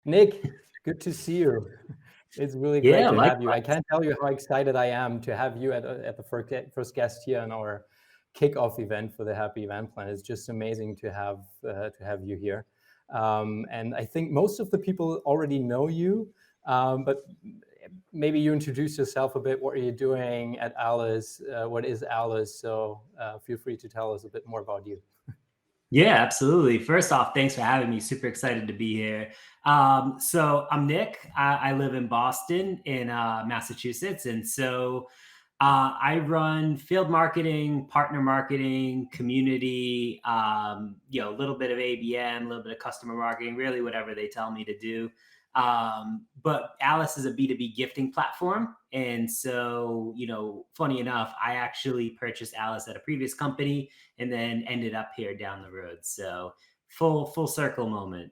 Nick, good to see you. It's really great Yeah, to have you. I likewise. can't tell you how excited I am to have you at the first guest here on our kickoff event for the Happy Event Plan. It's just amazing to have you here. And I think most of the people already know you, but maybe you introduce yourself a bit. What are you doing at Alice? What is Alice? So feel free to tell us a bit more about you. Yeah, absolutely. First off, thanks for having me. Super excited to be here. So I'm Nick. I live in Boston, in Massachusetts, and so I run field marketing, partner marketing, community. A little bit of ABM, a little bit of customer marketing, really whatever they tell me to do. But Alice is a B2B gifting platform. And so, funny enough, I actually purchased Alice at a previous company and then ended up here down the road. So full circle moment.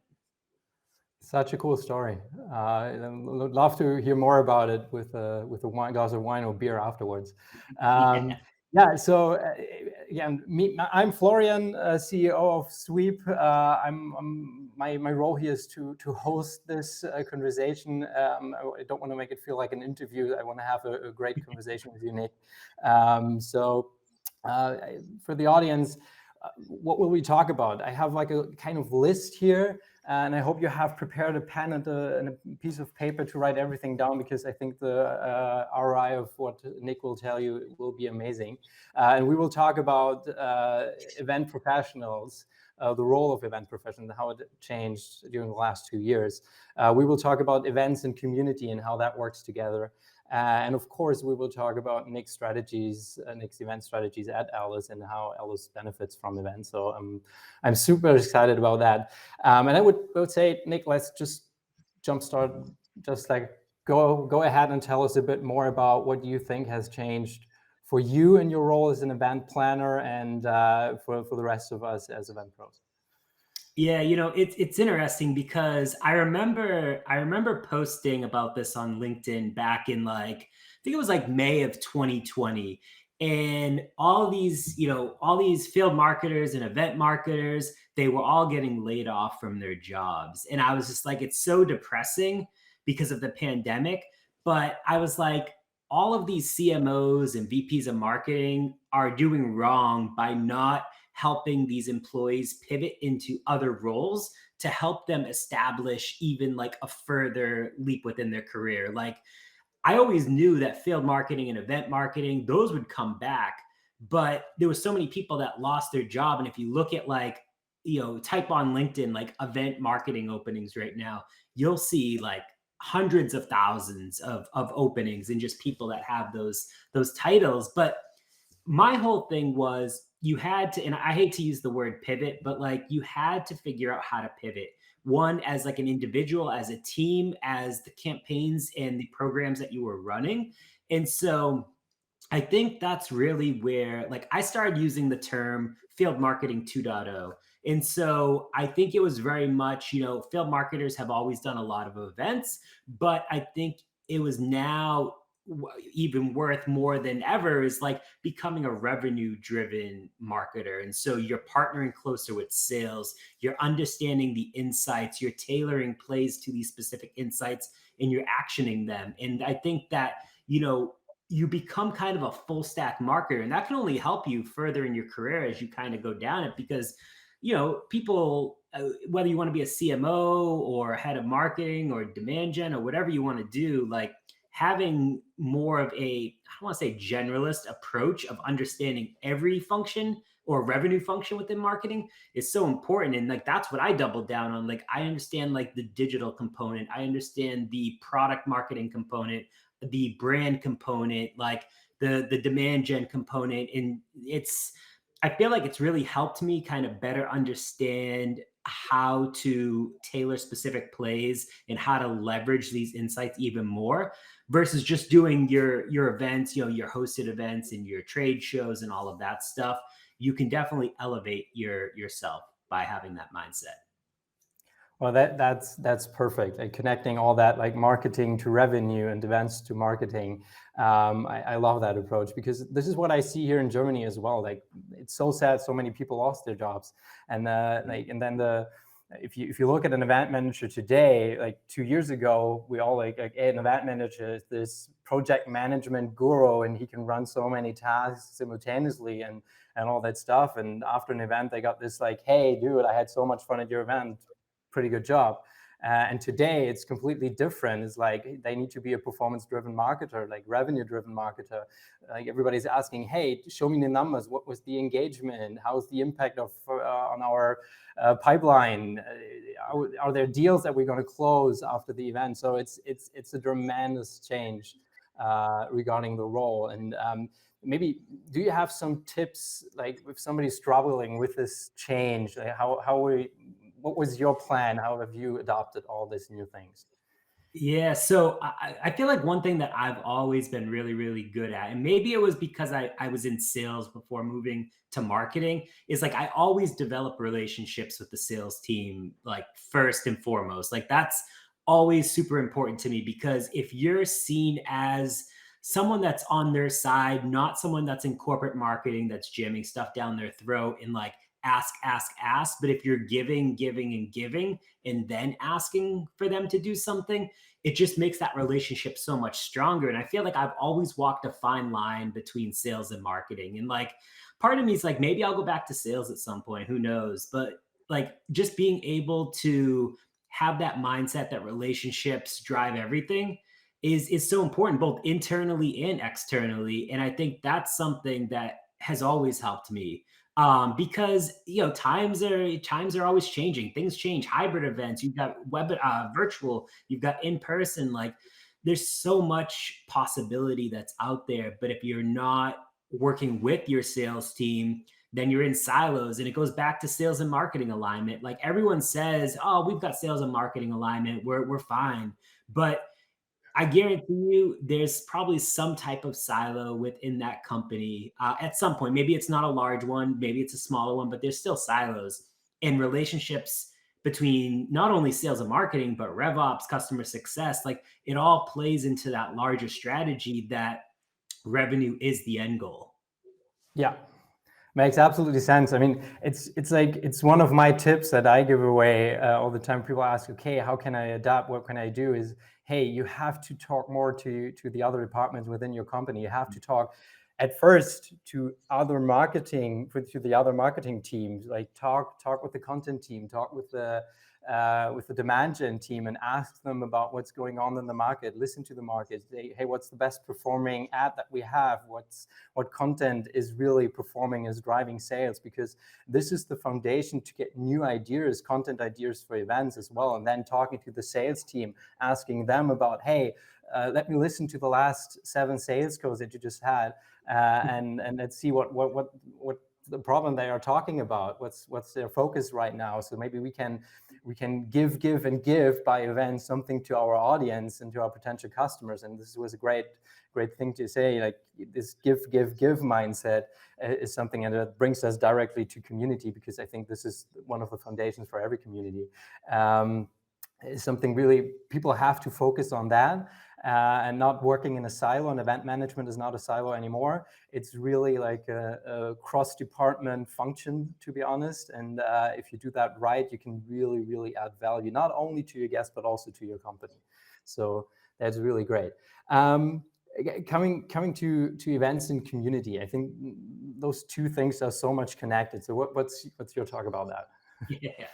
Such a cool story. I'd love to hear more about it with a glass of wine or beer afterwards. Yeah. So again, I'm Florian, CEO of Sweap. My role here is to host this conversation. I don't want to make it feel like an interview. I want to have a great conversation with you, Nick. For the audience, what will we talk about? I have like a kind of list here, and I hope you have prepared a pen and a piece of paper to write everything down, because I think the ROI of what Nick will tell you will be amazing. And we will talk about event professionals, the role of event professionals, and how it changed during the last 2 years. We will talk about events and community and how that works together. And of course, we will talk about Nick's event strategies at Alice, and how Alice benefits from events. So I'm super excited about that. And I would say, Nick, let's just jumpstart. Just like go ahead and tell us a bit more about what you think has changed for you in your role as an event planner, and for the rest of us as event pros. Yeah, it's interesting because I remember posting about this on LinkedIn back in I think it was like May of 2020. And all these field marketers and event marketers, they were all getting laid off from their jobs. And I was just like, it's so depressing because of the pandemic. But I was like, all of these CMOs and VPs of marketing are doing wrong by not helping these employees pivot into other roles to help them establish even like a further leap within their career. Like, I always knew that field marketing and event marketing, those would come back, but there was so many people that lost their job. And if you look at type on LinkedIn, like event marketing openings right now, you'll see like hundreds of thousands of openings and just people that have those titles. But my whole thing was, you had to, and I hate to use the word pivot, but like you had to figure out how to pivot. One, as like an individual, as a team, as the campaigns and the programs that you were running. And so I think that's really where I started using the term field marketing 2.0. And so I think it was very much, field marketers have always done a lot of events, but I think it was now even worth more than ever is like becoming a revenue driven marketer. And so you're partnering closer with sales, you're understanding the insights, you're tailoring plays to these specific insights, and you're actioning them. And I think that, you become kind of a full stack marketer, and that can only help you further in your career as you kind of go down it, because people, whether you want to be a CMO or head of marketing or demand gen or whatever you want to do, like having more of a, I don't want to say generalist approach of understanding every function or revenue function within marketing is so important. And that's what I doubled down on. Like, I understand like the digital component, I understand the product marketing component, the brand component, like the demand gen component. And I feel like it's really helped me kind of better understand how to tailor specific plays and how to leverage these insights even more, versus just doing your events, your hosted events and your trade shows and all of that stuff. You can definitely elevate yourself by having that mindset. Well, that's perfect. And connecting all that, like marketing to revenue and events to marketing. I love that approach, because this is what I see here in Germany as well. Like, it's so sad so many people lost their jobs, and then if you look at an event manager today, like 2 years ago, we all like hey, an event manager is this project management guru, and he can run so many tasks simultaneously and all that stuff. And after an event, they got this like, hey, dude, I had so much fun at your event. Pretty good job. And today it's completely different. It's like they need to be a performance-driven marketer, like revenue-driven marketer. Like everybody's asking, hey, show me the numbers. What was the engagement? How's the impact of on our pipeline? Are there deals that we're going to close after the event? So it's a tremendous change regarding the role. And maybe do you have some tips, like if somebody's struggling with this change, like what was your plan? How have you adopted all these new things? Yeah, so I feel like one thing that I've always been really, really good at, and maybe it was because I was in sales before moving to marketing, is like I always develop relationships with the sales team, like first and foremost. Like that's always super important to me because if you're seen as someone that's on their side, not someone that's in corporate marketing that's jamming stuff down their throat and like ask, ask, ask, but if you're giving, giving, and giving, and then asking for them to do something, it just makes that relationship so much stronger. And I feel like I've always walked a fine line between sales and marketing. And like part of me is like, maybe I'll go back to sales at some point, who knows? But like just being able to have that mindset that relationships drive everything is so important, both internally and externally. And I think that's something that has always helped me because times are always changing. Things change. Hybrid events. You've got virtual. You've got in person. Like there's so much possibility that's out there. But if you're not working with your sales team, then you're in silos, and it goes back to sales and marketing alignment. Like everyone says, "Oh, we've got sales and marketing alignment. We're fine," but I guarantee you there's probably some type of silo within that company at some point. Maybe it's not a large one, maybe it's a smaller one, but there's still silos and relationships between not only sales and marketing, but RevOps, customer success. Like it all plays into that larger strategy that revenue is the end goal. Yeah, makes absolutely sense. I mean, it's like it's one of my tips that I give away all the time. People ask, okay, how can I adapt? What can I do? Is hey, you have to talk more to the other departments within your company. You have to talk at first to to the other marketing teams. Like talk with the content team, talk with the demand gen team, and ask them about what's going on in the market. Listen to the market. Say, hey, what's the best performing ad that we have? What content is really performing, is driving sales? Because this is the foundation to get new ideas, content ideas for events as well. And then talking to the sales team, asking them about, hey, let me listen to the last 7 sales calls that you just had, and let's see what the problem they are talking about. What's their focus right now? So maybe we can give and give by events something to our audience and to our potential customers. And this was a great thing to say. Like this give mindset is something, and it brings us directly to community, because I think this is one of the foundations for every community. Is something really people have to focus on that, and not working in a silo. And event management is not a silo anymore. It's really like a cross-department function, to be honest. And if you do that right, you can really add value, not only to your guests, but also to your company. So that's really great. Coming to events and community, I think those two things are so much connected. So what's your talk about that? Yeah.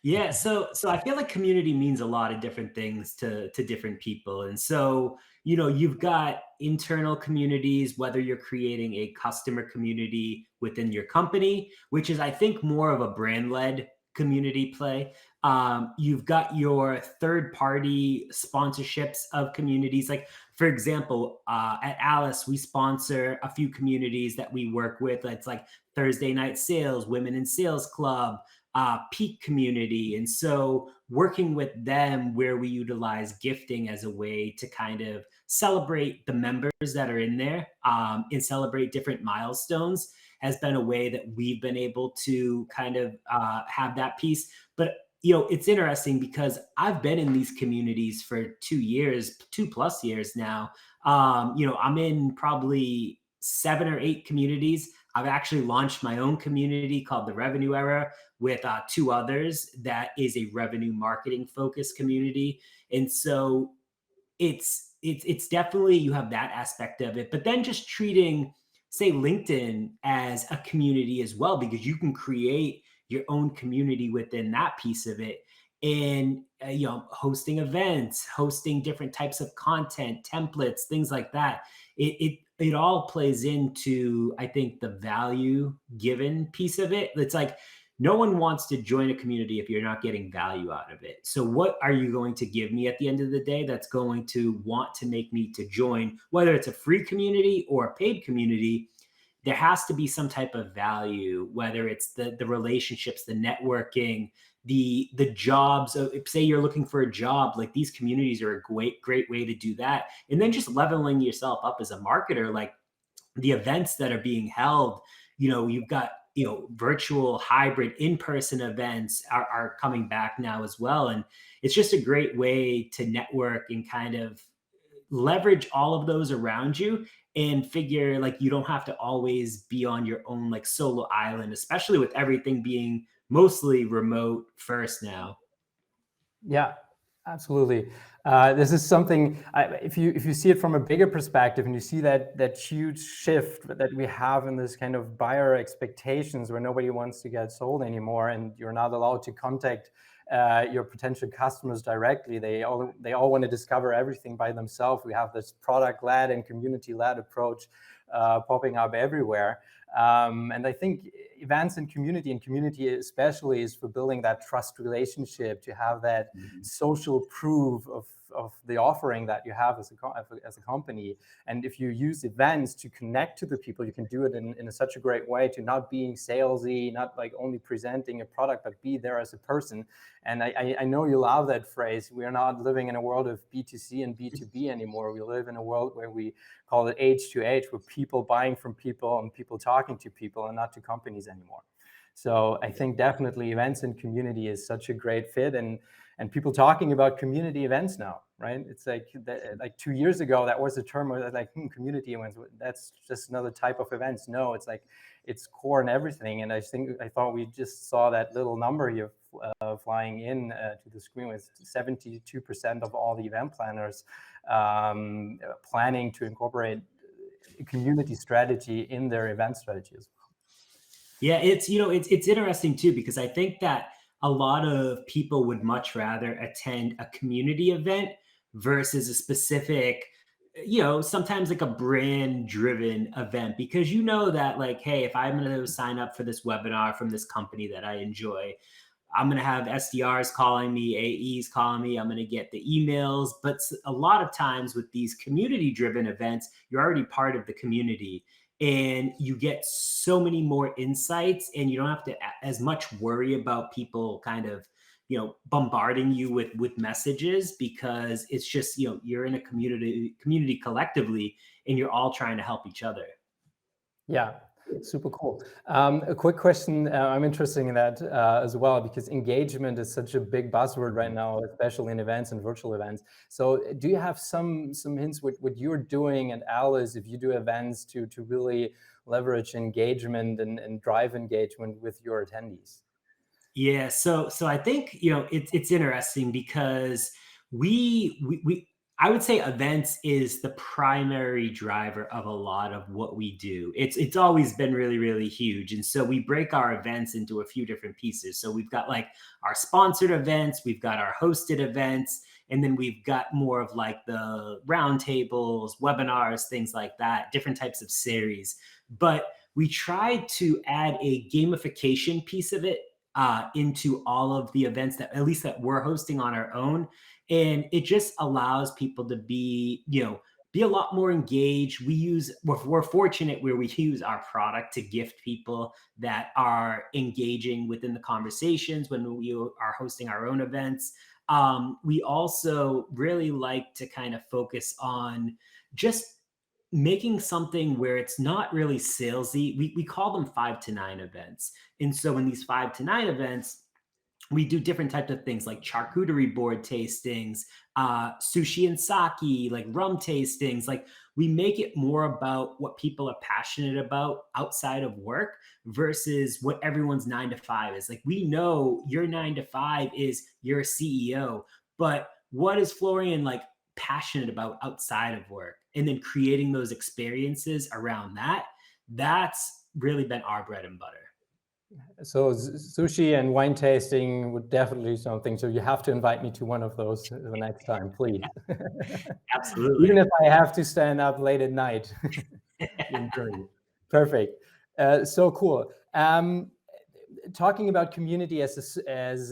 Yeah. So I feel like community means a lot of different things to different people. And so, you've got internal communities, whether you're creating a customer community within your company, which is, I think, more of a brand-led community play. You've got your third-party sponsorships of communities. Like, for example, at Alice, we sponsor a few communities that we work with. It's like Thursday Night Sales, Women in Sales Club, Peak Community. And so working with them, where we utilize gifting as a way to kind of celebrate the members that are in there, and celebrate different milestones, has been a way that we've been able to kind of have that piece. But it's interesting because I've been in these communities for 2+ years now. I'm in probably 7 or 8 communities. I've actually launched my own community called the Revenue Era with two others. That is a revenue marketing focused community. And so it's definitely, you have that aspect of it, but then just treating, say, LinkedIn as a community as well, because you can create your own community within that piece of it. And hosting events, hosting different types of content, templates, things like that. It all plays into, I think, the value given piece of it. It's like, no one wants to join a community if you're not getting value out of it. So what are you going to give me at the end of the day that's going to want to make me to join, whether it's a free community or a paid community? There has to be some type of value, whether it's the relationships, the networking, the jobs. Say you're looking for a job, like these communities are a great way to do that. And then just leveling yourself up as a marketer, like the events that are being held, you've got, virtual, hybrid, in-person events are coming back now as well. And it's just a great way to network and kind of leverage all of those around you, and figure like you don't have to always be on your own like solo island, especially with everything being mostly remote first now. Yeah, absolutely. This is something, if you see it from a bigger perspective, and you see that huge shift that we have in this kind of buyer expectations, where nobody wants to get sold anymore, and you're not allowed to contact your potential customers directly. They all want to discover everything by themselves. We have this product-led and community-led approach popping up everywhere. And I think events and community especially is for building that trust relationship, to have that social proof of the offering that you have as a company. And if you use events to connect to the people, you can do it in such a great way, to not being salesy, not like only presenting a product, but be there as a person. And I know you love that phrase. We are not living in a world of B2C and B2B anymore. We live in a world where we call it H to H, where people buying from people and people talking to people, and not to companies anymore. So I think definitely events and community is such a great fit, and people talking about community events now, right? It's like 2 years ago, that was a term where like community events, that's just another type of events. No, it's like it's core and everything. And I thought we just saw that little number here flying in to the screen, with 72% of all the event planners planning to incorporate a community strategy in their event strategies. Yeah, it's interesting too, because I think that a lot of people would much rather attend a community event versus a specific, sometimes like a brand driven event, because that like, hey, if I'm going to sign up for this webinar from this company that I enjoy, I'm going to have SDRs calling me, AEs calling me, I'm going to get the emails. But a lot of times with these community driven events, you're already part of the community, and you get so many more insights, and you don't have to as much worry about people kind of, bombarding you with messages, because it's just, you're in a community collectively, and you're all trying to help each other. Yeah, super cool. A quick question. I'm interested in that as well, because engagement is such a big buzzword right now, especially in events and virtual events. So do you have some hints what you're doing at Alice, if you do events to really leverage engagement and drive engagement with your attendees? Yeah, so I think it's interesting, because we I would say events is the primary driver of a lot of what we do. It's always been really huge, and so we break our events into a few different pieces. So we've got like our sponsored events, we've got our hosted events, and then we've got more of like the roundtables, webinars, things like that, different types of series. But we try to add a gamification piece of it into all of the events that, at least that we're hosting on our own. And it just allows people to be a lot more engaged. We're fortunate where we use our product to gift people that are engaging within the conversations when we are hosting our own events. We also really like to kind of focus on just making something where it's not really salesy. We call them 5 to 9 events. And so in these 5 to 9 events, We do different types of things like charcuterie board tastings, sushi and sake, like rum tastings. Like we make it more about what people are passionate about outside of work versus what everyone's 9 to 5 is. Like we know your 9 to 5 is you're a CEO, but what is Florian like passionate about outside of work? And then creating those experiences around that, that's really been our bread and butter. So sushi and wine tasting would definitely be something. So you have to invite me to one of those the next time, please. Absolutely. Even if I have to stand up late at night. Perfect. So cool. Talking about community as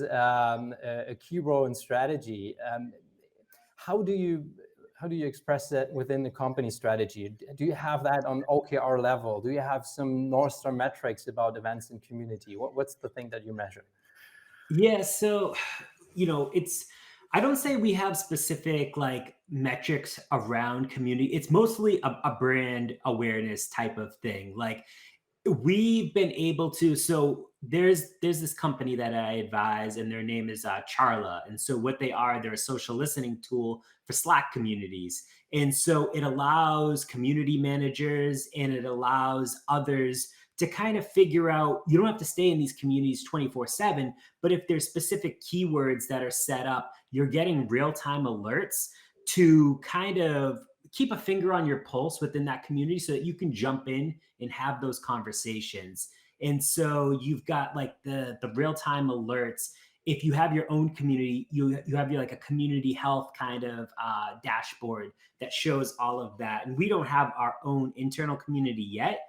a key role in strategy, how do you express that within the company strategy? Do you have that on OKR level? Do you have some North Star metrics about events and community? What's the thing that you measure? Yeah, so I don't say we have specific like metrics around community. It's mostly a brand awareness type of thing. Like we've been able to, so there's this company that I advise, and their name is Charla. And so what they are, they're a social listening tool for Slack communities. And so it allows community managers and it allows others to kind of figure out, you don't have to stay in these communities 24/7, but if there's specific keywords that are set up, you're getting real-time alerts to kind of keep a finger on your pulse within that community so that you can jump in and have those conversations. And so you've got like the real-time alerts. If you have your own community, you have your like a community health kind of dashboard that shows all of that. And we don't have our own internal community yet.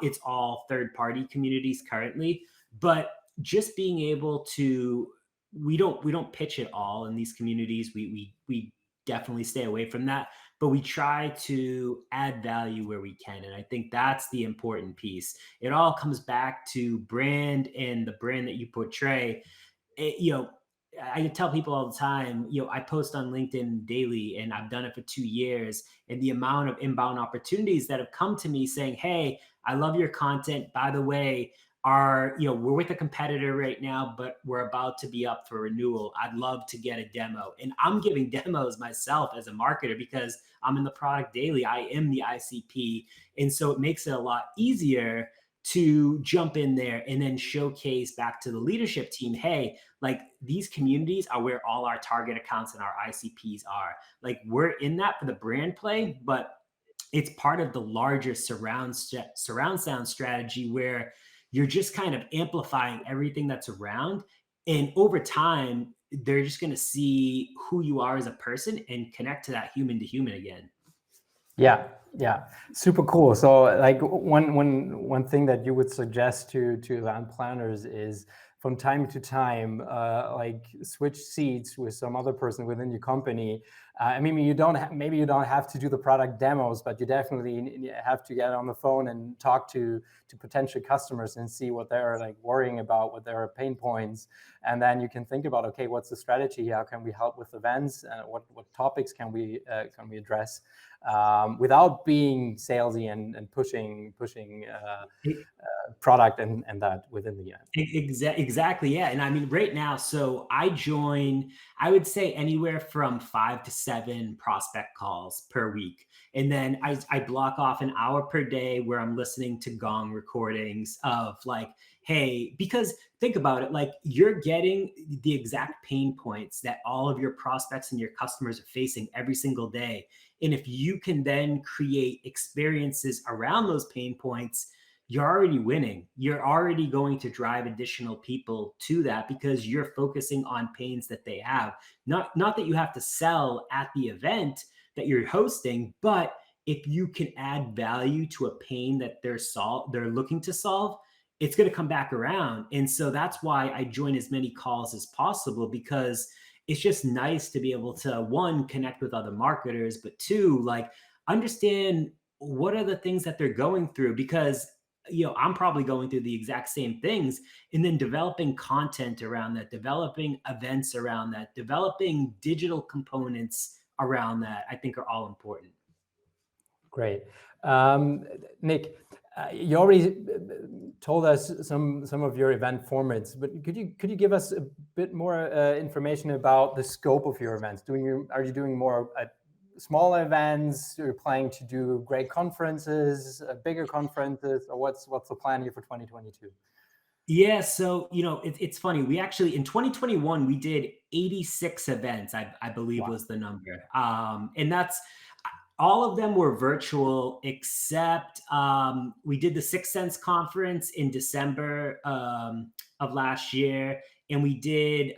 It's all third-party communities currently, but just being able to, we don't pitch it all in these communities. We definitely stay away from that, but we try to add value where we can. And I think that's the important piece. It all comes back to brand and the brand that you portray. I tell people all the time, I post on LinkedIn daily and I've done it for 2 years. And the amount of inbound opportunities that have come to me saying, hey, I love your content. By the way, we're with a competitor right now, but we're about to be up for renewal. I'd love to get a demo. And I'm giving demos myself as a marketer because I'm in the product daily. I am the ICP. And so it makes it a lot easier to jump in there and then showcase back to the leadership team, hey, like these communities are where all our target accounts and our ICPs are. Like we're in that for the brand play, but it's part of the larger surround sound strategy where you're just kind of amplifying everything that's around. And over time, they're just going to see who you are as a person and connect to that human to human again. Yeah, super cool. So like one thing that you would suggest to event planners is from time to time, like switch seats with some other person within your company. I mean, maybe you don't have to do the product demos, but you definitely have to get on the phone and talk to potential customers and see what they're like worrying about, what their pain points, and then you can think about, okay, what's the strategy? How can we help with events? What topics can we address without being salesy and pushing product and that within the event. Exactly. Yeah. And I mean, right now, so I would say anywhere from 5 to 7 prospect calls per week. And then I block off an hour per day where I'm listening to Gong recordings of like, hey, because think about it, like you're getting the exact pain points that all of your prospects and your customers are facing every single day. And if you can then create experiences around those pain points, you're already winning. You're already going to drive additional people to that because you're focusing on pains that they have. Not that you have to sell at the event that you're hosting, but if you can add value to a pain that they're looking to solve, it's going to come back around. And so that's why I join as many calls as possible, because it's just nice to be able to, one, connect with other marketers, but two, like understand what are the things that they're going through, because I'm probably going through the exact same things, and then developing content around that, developing events around that, developing digital components around that, I think are all important. Great. Nick, You already told us some of your event formats, but could you give us a bit more information about the scope of your events? Are you doing more small events? You're planning to do great conferences, bigger conferences, or what's the plan here for 2022? Yeah, so it's funny. We actually in 2021 we did 86 events, I believe Wow. was the number. And that's all of them were virtual except we did the Sixth Sense conference in December of last year, and we did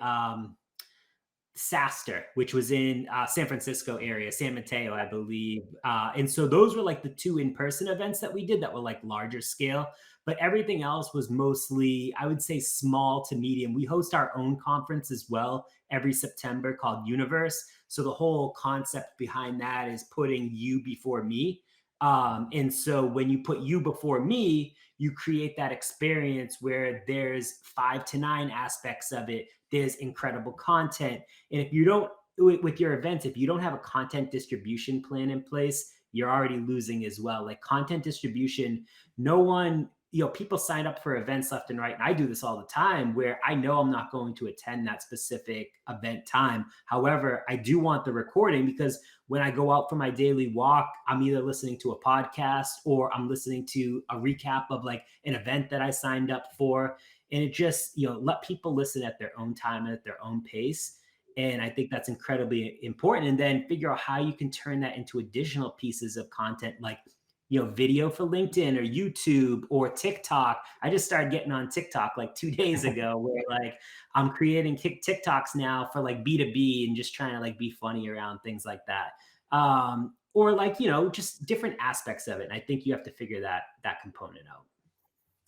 SaaStr, which was in San Francisco area, San Mateo, I believe. And so those were like the two in-person events that we did that were like larger scale. But everything else was mostly, I would say, small to medium. We host our own conference as well every September called Universe. So the whole concept behind that is putting you before me. And so when you put you before me, you create that experience where there's 5 to 9 aspects of it. There's incredible content. And if you don't, with your events, if you don't have a content distribution plan in place, you're already losing as well. Like content distribution, no one, people sign up for events left and right. And I do this all the time where I know I'm not going to attend that specific event time. However, I do want the recording because when I go out for my daily walk, I'm either listening to a podcast or I'm listening to a recap of like an event that I signed up for. And it just, let people listen at their own time and at their own pace. And I think that's incredibly important. And then figure out how you can turn that into additional pieces of content like, video for LinkedIn or YouTube or TikTok. I just started getting on TikTok like 2 days ago where like I'm creating TikToks now for like B2B and just trying to like be funny around things like that. Or like, just different aspects of it. And I think you have to figure that component out.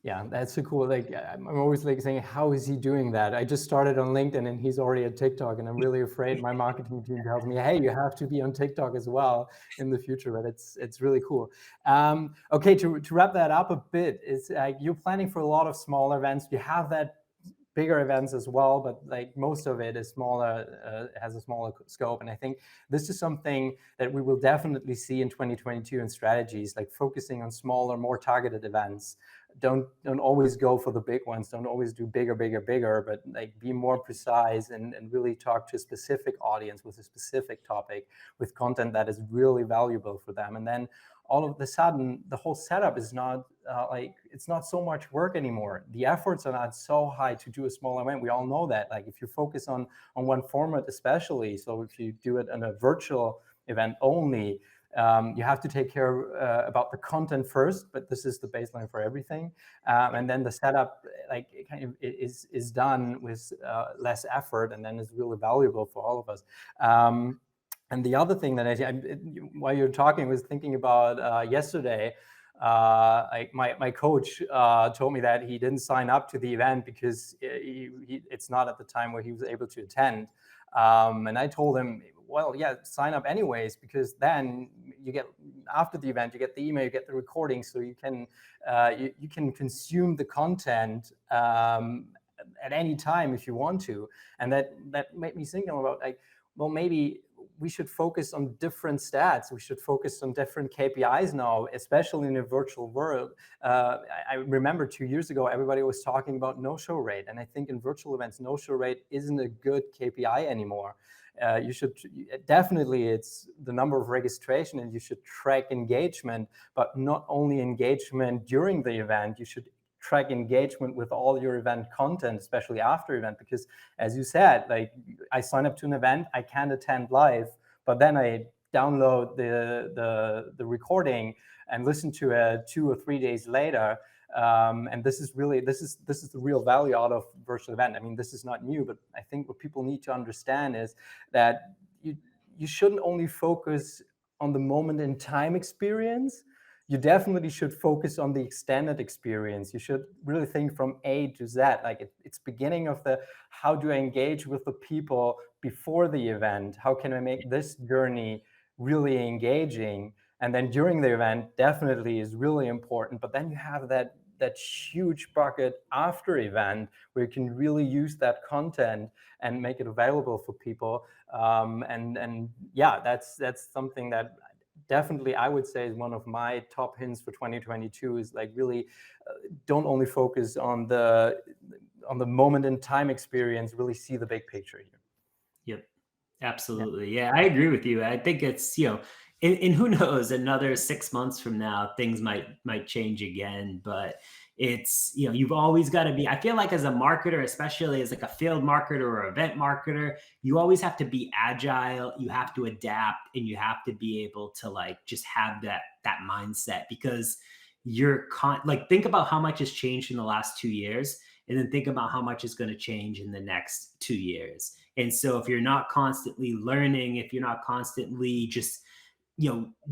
Yeah, that's so cool. Like, I'm always like saying, how is he doing that? I just started on LinkedIn and he's already at TikTok, and I'm really afraid my marketing team tells me, hey, you have to be on TikTok as well in the future. But it's really cool. Okay, to wrap that up a bit, is you're planning for a lot of smaller events. You have that bigger events as well, but like most of it is smaller, has a smaller scope. And I think this is something that we will definitely see in 2022 in strategies, like focusing on smaller, more targeted events. Don't always go for the big ones. Don't always do bigger, but like be more precise and really talk to a specific audience with a specific topic with content that is really valuable for them. And then all of a sudden, the whole setup is not it's not so much work anymore. The efforts are not so high to do a small event. We all know that. Like if you focus on one format, especially, so if you do it in a virtual event only, you have to take care about the content first, but this is the baseline for everything. And then the setup, like, kind of is done with less effort, and then is really valuable for all of us. And the other thing that while you're talking, was thinking about yesterday. My coach told me that he didn't sign up to the event because it's not at the time where he was able to attend. And I told him, well, yeah, sign up anyways, because then you get, after the event, you get the email, you get the recording, so you can you can consume the content at any time if you want to. And that made me think about, like, well, maybe we should focus on different stats. We should focus on different KPIs now, especially in a virtual world. I remember 2 years ago, everybody was talking about no-show rate. And I think in virtual events, no-show rate isn't a good KPI anymore. You should definitely, it's the number of registration, and you should track engagement, but not only engagement during the event. You should track engagement with all your event content, especially after event, because as you said, like, I sign up to an event, I can't attend live, but then I download the recording and listen to it 2 or 3 days later. And this is the real value out of virtual event. I mean, this is not new, but I think what people need to understand is that you shouldn't only focus on the moment in time experience. You definitely should focus on the extended experience. You should really think from A to Z. Like it's beginning of the, how do I engage with the people before the event? How can I make this journey really engaging? And then during the event, definitely is really important. But then you have that huge bucket after event where you can really use that content and make it available for people. And yeah, that's something that definitely I would say is one of my top hints for 2022 is like really don't only focus on the moment in time experience, really see the big picture here. Yep. Absolutely. Yeah, I agree with you. I think it's, and who knows, another 6 months from now, things might change again. But it's, you've always got to be, I feel like as a marketer, especially as like a field marketer or event marketer, you always have to be agile, you have to adapt, and you have to be able to like just have that mindset, because like think about how much has changed in the last 2 years, and then think about how much is going to change in the next 2 years. And so if you're not constantly learning, if you're not constantly just,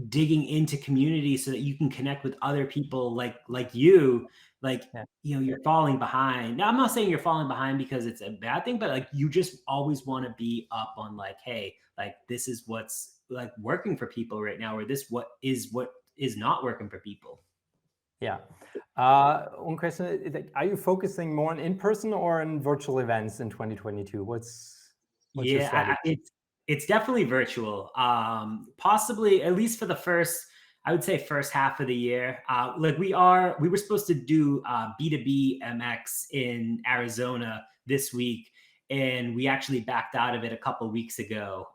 digging into community so that you can connect with other people like you, like, Yeah. you're falling behind. Now, I'm not saying you're falling behind because it's a bad thing, but like you just always want to be up on like, hey, like this is what's like working for people right now, or what is not working for people. Yeah. One question, are you focusing more on in-person or on virtual events in 2022? What's your Yeah, strategy? it's definitely virtual. Possibly at least for the first, I would say first half of the year. Like we were supposed to do B2B MX in Arizona this week, and we actually backed out of it a couple weeks ago,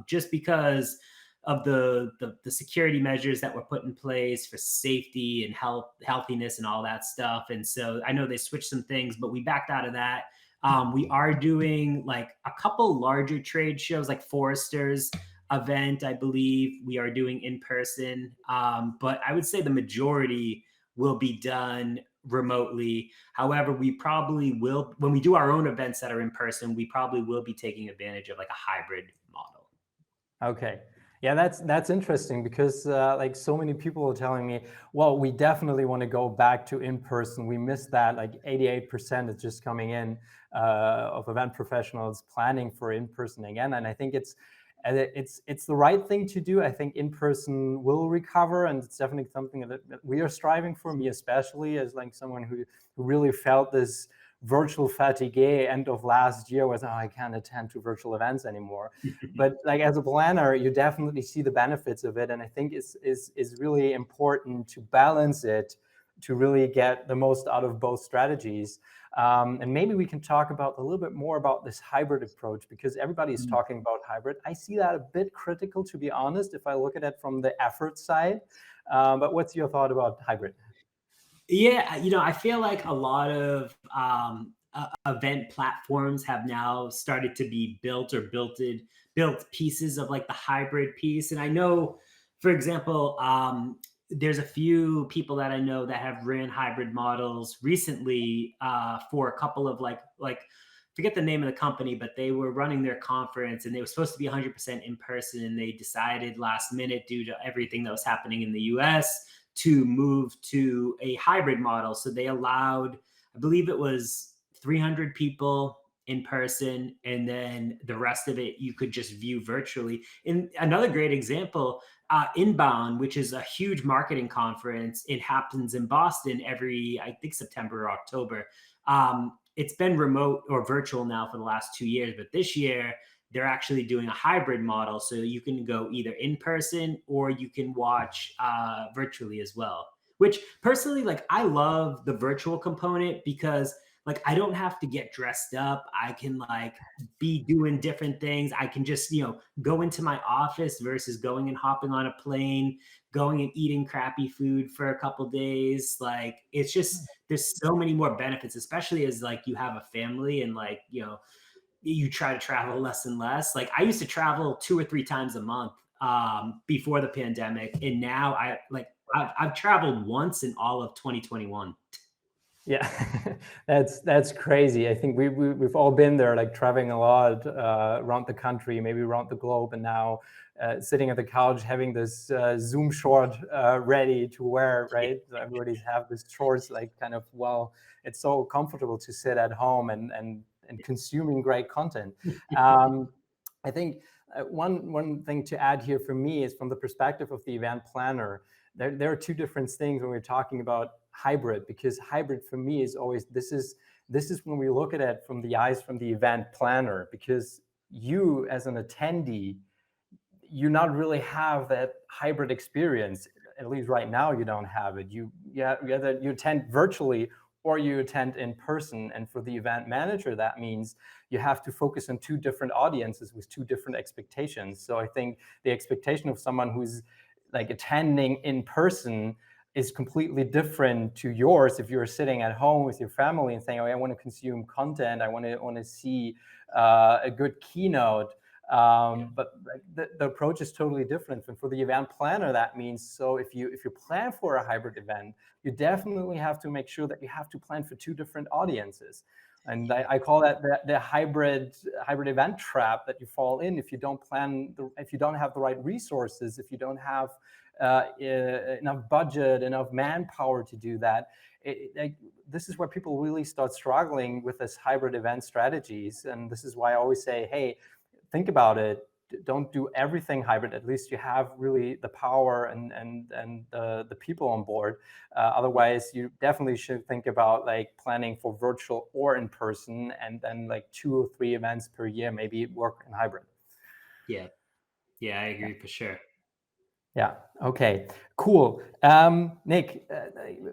just because of the security measures that were put in place for safety and healthiness and all that stuff. And so I know they switched some things, but we backed out of that. We are doing like a couple larger trade shows, like Forrester's event, I believe we are doing in person. But I would say the majority will be done remotely. However, we probably will, when we do our own events that are in person, we probably will be taking advantage of like a hybrid model. Okay. Yeah, that's interesting because like so many people are telling me, well, we definitely want to go back to in person. We missed that. Like 88% is just coming in of event professionals planning for in person again, and I think it's the right thing to do. I think in person will recover, and it's definitely something that we are striving for. Me especially, as like someone who really felt this virtual fatigue end of last year, was, oh, I can't attend to virtual events anymore. But like as a planner, you definitely see the benefits of it, and I think is really important to balance it to really get the most out of both strategies. And maybe we can talk about a little bit more about this hybrid approach, because everybody is talking about hybrid. I see that a bit critical, to be honest, if I look at it from the effort side. But what's your thought about hybrid? Yeah, I feel like a lot of event platforms have now started to be built or built pieces of like the hybrid piece. And I know, for example, there's a few people that I know that have ran hybrid models recently for a couple of like forget the name of the company, but they were running their conference and they were supposed to be 100% in person, and they decided last minute, due to everything that was happening in the US, to move to a hybrid model. So they allowed, I believe it was 300 people in person, and then the rest of it you could just view virtually. And another great example, Inbound, which is a huge marketing conference. It happens in Boston every, I think, September or October. It's been remote or virtual now for the last 2 years, but this year they're actually doing a hybrid model. So you can go either in person or you can watch virtually as well. Which personally, like, I love the virtual component because like I don't have to get dressed up. I can like be doing different things. I can just, go into my office versus going and hopping on a plane, going and eating crappy food for a couple days. Like it's just, there's so many more benefits, especially as like you have a family and like, you try to travel less and less. Like I used to travel 2 or 3 times a month before the pandemic, and now I've traveled once in all of 2021. Yeah, that's crazy. I think we've all been there, like traveling a lot around the country, maybe around the globe, and now sitting at the couch having this Zoom short ready to wear, right? So everybody's have this shorts, like kind of, well, it's so comfortable to sit at home and consuming great content. I think one thing to add here for me is from the perspective of the event planner. There are two different things when we're talking about hybrid, because hybrid for me is always, this is when we look at it from the eyes from the event planner, because you as an attendee, you not really have that hybrid experience. At least right now, you don't have it. You either you attend virtually or you attend in person. And for the event manager, that means you have to focus on two different audiences with two different expectations. So I think the expectation of someone who's like attending in person is completely different to yours if you're sitting at home with your family and saying, oh, I want to consume content, I want to see a good keynote. But the approach is totally different. And for the event planner, that means, so if you plan for a hybrid event, you definitely have to make sure that you have to plan for two different audiences. And I call that the hybrid event trap that you fall in if you don't plan, if you don't have the right resources, if you don't have enough budget, enough manpower to do that. This is where people really start struggling with this hybrid event strategies. And this is why I always say, hey, think about it. Don't do everything hybrid. At least you have really the power and the people on board. Otherwise, you definitely should think about like planning for virtual or in person, and then like 2 or 3 events per year, maybe work in hybrid. Yeah, I agree for sure. Yeah. Okay. Cool. Nick,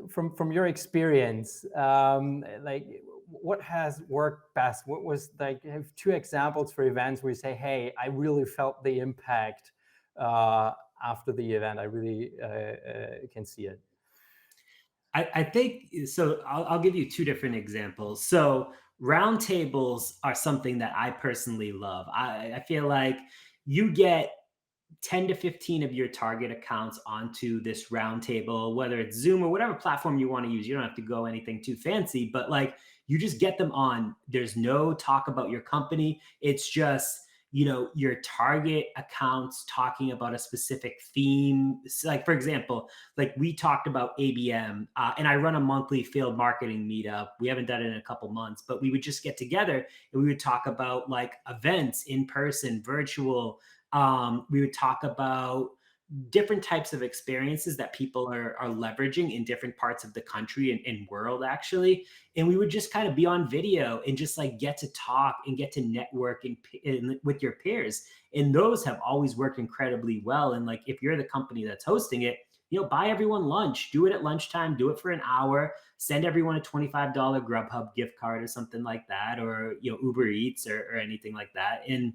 from your experience, like what has worked best? What was like? You have 2 examples for events where you say, "Hey, I really felt the impact after the event. I really can see it." I think so. I'll give you 2 different examples. So roundtables are something that I personally love. I feel like you get 10 to 15 of your target accounts onto this roundtable, whether it's Zoom or whatever platform you want to use. You don't have to go anything too fancy, but like you just get them on. There's no talk about your company. It's just, your target accounts talking about a specific theme. Like, for example, like we talked about ABM, and I run a monthly field marketing meetup. We haven't done it in a couple months, but we would just get together and we would talk about like events in person, virtual. We would talk about different types of experiences that people are leveraging in different parts of the country and world, actually. And we would just kind of be on video and just like get to talk and get to network and with your peers. And those have always worked incredibly well. And like, if you're the company that's hosting it, buy everyone lunch, do it at lunchtime, do it for an hour, send everyone a $25 Grubhub gift card or something like that, or, Uber Eats or anything like that. And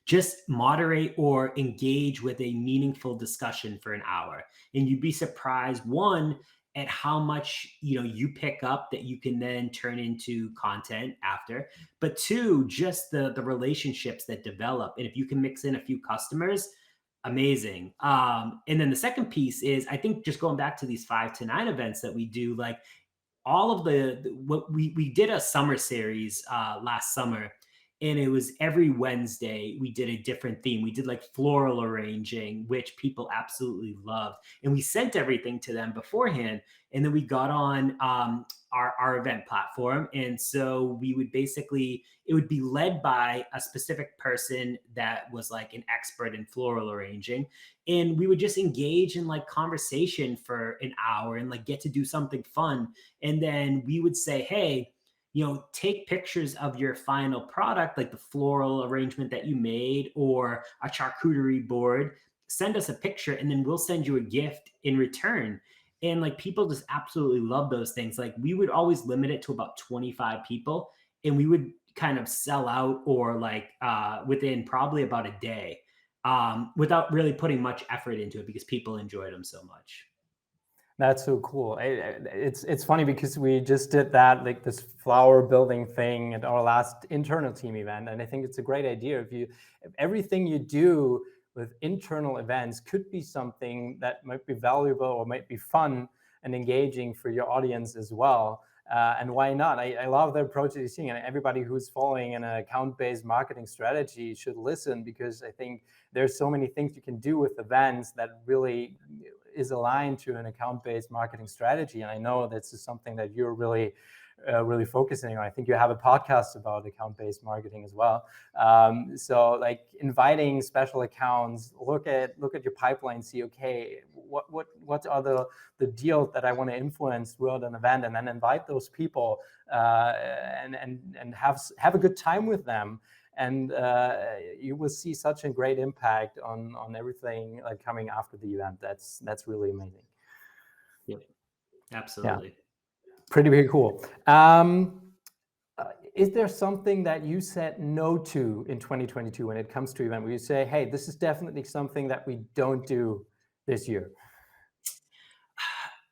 just moderate or engage with a meaningful discussion for an hour. And you'd be surprised, one, at how much you pick up that you can then turn into content after, but two, just the relationships that develop. And if you can mix in a few customers, amazing. And then the second piece is, I think, just going back to these 5 to 9 events that we do, like all of what we did a summer series last summer, and it was every Wednesday we did a different theme. We did like floral arranging, which people absolutely loved, and we sent everything to them beforehand. And then we got on our event platform, and so we would basically, it would be led by a specific person that was like an expert in floral arranging, and we would just engage in like conversation for an hour and like get to do something fun. And then we would say, hey, take pictures of your final product, like the floral arrangement that you made or a charcuterie board. Send us a picture and then we'll send you a gift in return. And like people just absolutely love those things. Like we would always limit it to about 25 people, and we would kind of sell out or like within probably about a day without really putting much effort into it because people enjoyed them so much. That's so cool. It's funny because we just did that, like this flower building thing at our last internal team event. And I think it's a great idea. If everything you do with internal events could be something that might be valuable or might be fun and engaging for your audience as well. And why not? I love the approach that you're seeing. And everybody who's following an account-based marketing strategy should listen, because I think there's so many things you can do with events that really is aligned to an account-based marketing strategy. And I know this is something that you're really focusing on. I think you have a podcast about account-based marketing as well. So like inviting special accounts, look at your pipeline, see, okay, what are the deals that I want to influence throughout an event, and then invite those people and have a good time with them. and you will see such a great impact on everything like coming after the event. That's really amazing. Yep, absolutely. Yeah. Pretty cool. Is there something that you said no to in 2022 when it comes to event, where you say, hey, this is definitely something that we don't do this year?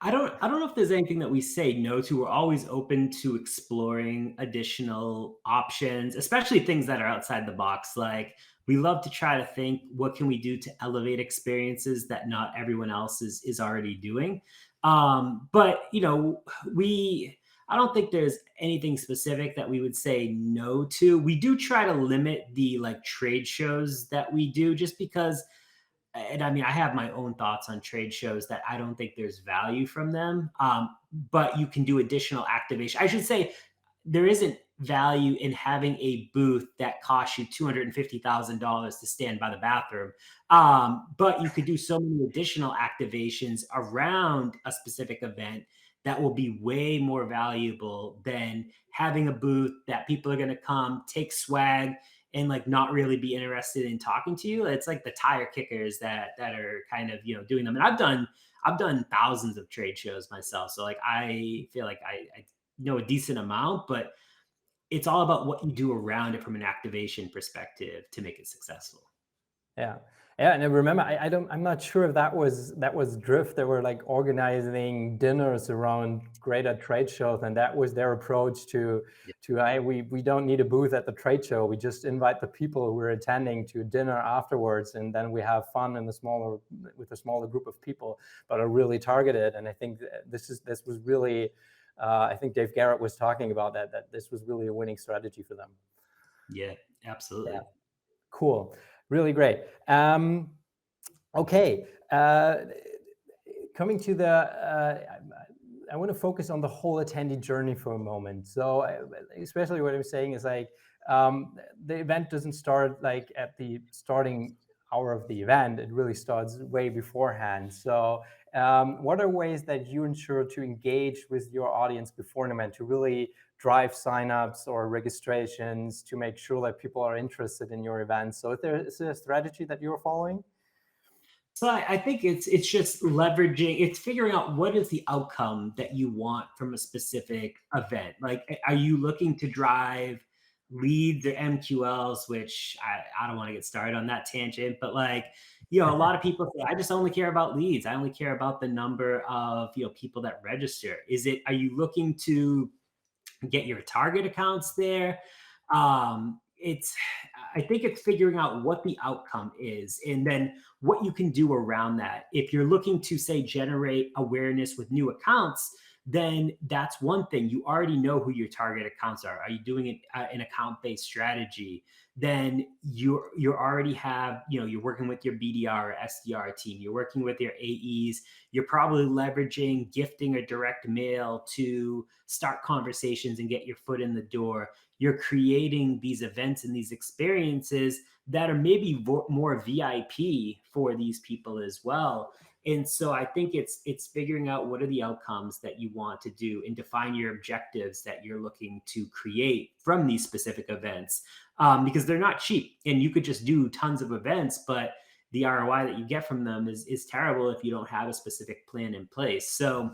I don't know if there's anything that we say no to. We're always open to exploring additional options, especially things that are outside the box. Like, we love to try to think, what can we do to elevate experiences that not everyone else is already doing? But I don't think there's anything specific that we would say no to. We do try to limit the like trade shows that we do, just because, and I mean, I have my own thoughts on trade shows that I don't think there's value from them. But you can do additional activation. I should say, there isn't value in having a booth that costs you $250,000 to stand by the bathroom. But you could do so many additional activations around a specific event that will be way more valuable than having a booth that people are going to come, take swag, and like not really be interested in talking to you. It's like the tire kickers that are kind of, doing them. And I've done thousands of trade shows myself. So like, I feel like I know a decent amount, but it's all about what you do around it from an activation perspective to make it successful. Yeah. And I remember, I'm not sure if that was Drift. They were like organizing dinners around greater trade shows, and that was their approach to we don't need a booth at the trade show. We just invite the people who are attending to dinner afterwards, and then we have fun with a smaller group of people, but are really targeted. And I think this was really, I think Dave Garrett was talking about that this was really a winning strategy for them. Yeah, absolutely. Yeah. Cool. Really great. Okay. Coming to I want to focus on the whole attendee journey for a moment. So especially what I'm saying is like, the event doesn't start like at the starting hour of the event. It really starts way beforehand. So what are ways that you ensure to engage with your audience before an event, to really drive signups or registrations, to make sure that people are interested in your event? So is there a strategy that you're following? So I think it's just leveraging, it's figuring out what is the outcome that you want from a specific event. Like, are you looking to drive leads or MQLs, which I don't want to get started on that tangent, but like, a lot of people say, I just only care about leads. I only care about the number of, people that register. Are you looking to get your target accounts there? I think it's figuring out what the outcome is and then what you can do around that. If you're looking to, say, generate awareness with new accounts, then that's one thing. You already know who your target accounts are. Are you doing an account-based strategy? Then you already have, you're working with your BDR or SDR team. You're working with your AEs. You're probably leveraging gifting or direct mail to start conversations and get your foot in the door. You're creating these events and these experiences that are maybe more VIP for these people as well. And so I think it's figuring out what are the outcomes that you want to do and define your objectives that you're looking to create from these specific events, because they're not cheap. And you could just do tons of events, but the ROI that you get from them is terrible if you don't have a specific plan in place. So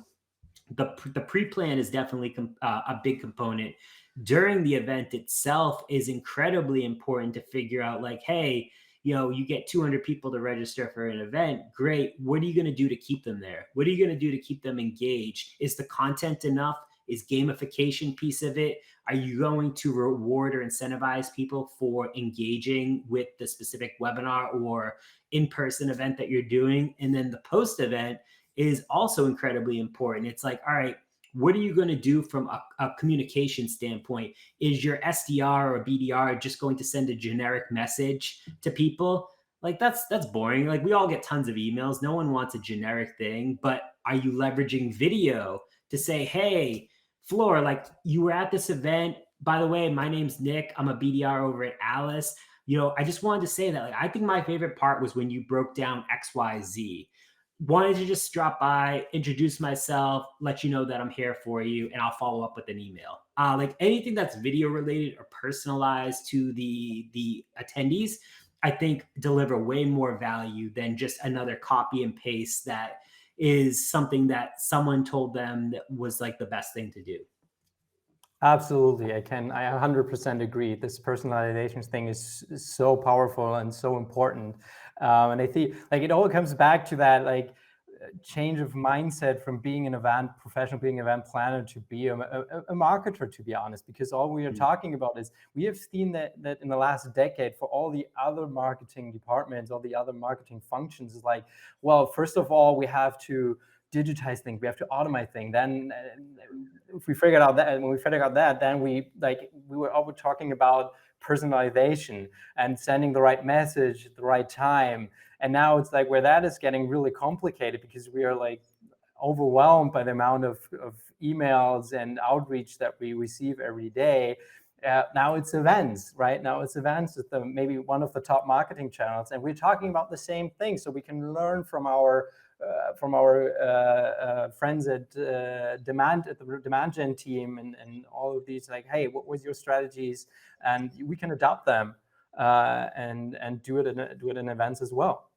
the pre-plan is definitely a big component. During the event itself is incredibly important to figure out, like, hey, you get 200 people to register for an event. Great. What are you going to do to keep them there? What are you going to do to keep them engaged? Is the content enough? Is gamification piece of it? Are you going to reward or incentivize people for engaging with the specific webinar or in-person event that you're doing? And then the post-event is also incredibly important. It's like, all right, what are you going to do from a communication standpoint? Is your SDR or BDR just going to send a generic message to people? Like, that's boring. Like, we all get tons of emails. No one wants a generic thing. But are you leveraging video to say, hey, Flor, like, you were at this event. By the way, my name's Nick. I'm a BDR over at Alice. I just wanted to say that, like, I think my favorite part was when you broke down XYZ. wanted to just drop by, introduce myself, let you know that I'm here for you, and I'll follow up with an email. Like anything that's video related or personalized to the attendees, I think deliver way more value than just another copy and paste that is something that someone told them that was like the best thing to do. Absolutely. I 100% agree. This personalization thing is so powerful and so important. And I think like it all comes back to that like change of mindset from being an event professional, being an event planner to be a marketer, to be honest, because all we are talking about is we have seen that in the last decade for all the other marketing departments, all the other marketing functions is like, well, first of all, we have to digitize things, we have to automate things. Then if we figured out that, when we figured out that, then we were always talking about personalization and sending the right message at the right time. And now it's like where that is getting really complicated because we are like overwhelmed by the amount of emails and outreach that we receive every day. Now it's events, right? Now it's events with maybe one of the top marketing channels, and we're talking about the same thing. So we can learn from our friends at the demand gen team and all of these. Like, hey, what was your strategies? And we can adopt them and do it in events as well.